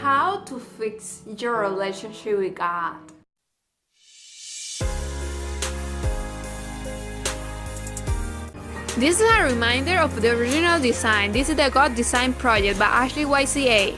How to fix your relationship with God. This is a reminder of the original design. This is the God Design Project by Ashley YCA.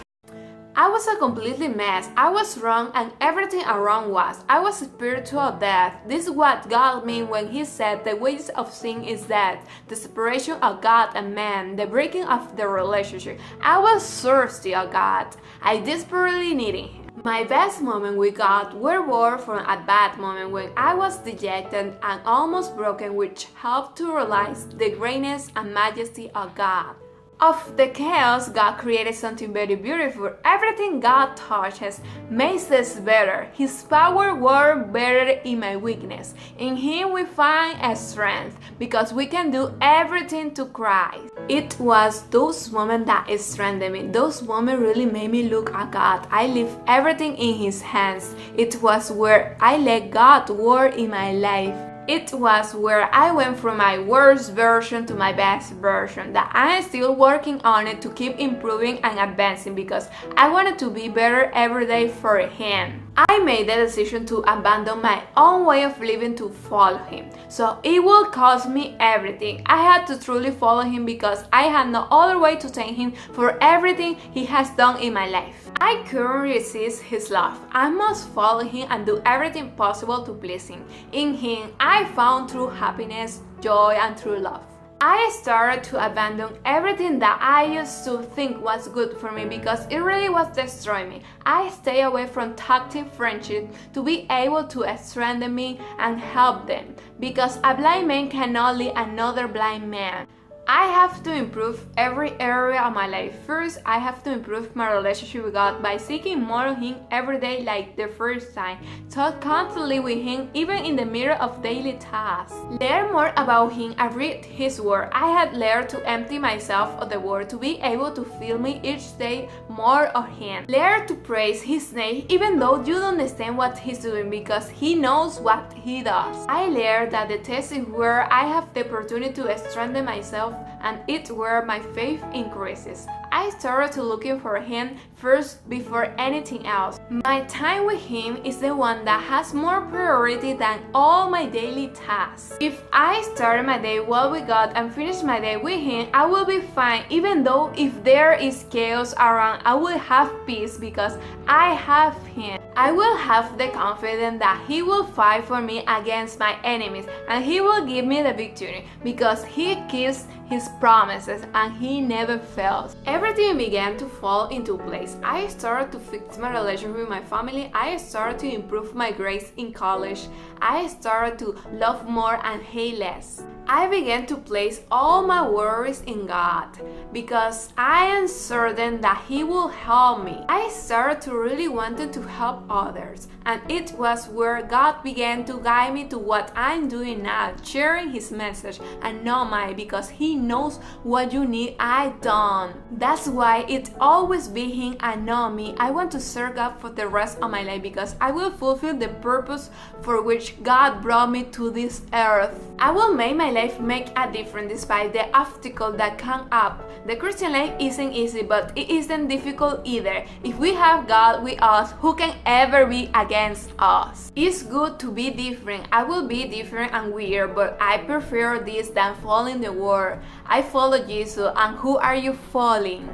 I was a completely mess. I was wrong and everything around was. I was spiritual death. This is what God meant when He said the wages of sin is death, the separation of God and man, the breaking of the relationship. I was thirsty of God. I desperately needed Him. My best moments with God were born from a bad moment when I was dejected and almost broken, which helped to realize the greatness and majesty of God. Of the chaos, God created something very beautiful. Everything God touches makes us better. His power works better in my weakness. In Him we find a strength because we can do everything to Christ. It was those moments that strengthened me. Those moments really made me look at God. I leave everything in His hands. It was where I let God work in my life. It was where I went from my worst version to my best version, that I am still working on it to keep improving and advancing because I wanted to be better every day for Him. I made the decision to abandon my own way of living to follow Him. So it will cost me everything. I had to truly follow Him because I had no other way to thank Him for everything He has done in my life. I couldn't resist His love. I must follow Him and do everything possible to please Him. In Him, I found true happiness, joy, and true love. I started to abandon everything that I used to think was good for me because it really was destroying me. I stay away from toxic friendship to be able to strengthen me and help them because a blind man cannot lead another blind man. I have to improve every area of my life. First, I have to improve my relationship with God by seeking more of Him every day like the first time. Talk constantly with Him even in the middle of daily tasks. Learn more about Him and read His Word. I had learned to empty myself of the Word to be able to fill me each day more of Him. Learn to praise His name even though you don't understand what He's doing because He knows what He does. I learned that the test is where I have the opportunity to strengthen myself and it's where my faith increases. I started to looking for Him first before anything else. My time with Him is the one that has more priority than all my daily tasks. If I start my day well with God and finish my day with Him, I will be fine even though if there is chaos around, I will have peace because I have Him. I will have the confidence that He will fight for me against my enemies and He will give me the victory because He keeps His promises and He never fails. Everything began to fall into place. I started to fix my relationship with my family. I started to improve my grades in college. I started to love more and hate less. I began to place all my worries in God because I am certain that He will help me. I started to really wanting to help others, and it was where God began to guide me to what I'm doing now, sharing His message and not mine because He knows what you need I done. That's why it always be Him and not me. I want to serve God for the rest of my life because I will fulfill the purpose for which God brought me to this earth. I will make my life make a difference despite the obstacles that come up. The Christian life isn't easy, but it isn't difficult either. If we have God with us, who can ever be against us? It's good to be different. I will be different and weird, but I prefer this than following the world. I follow Jesus, and who are you following?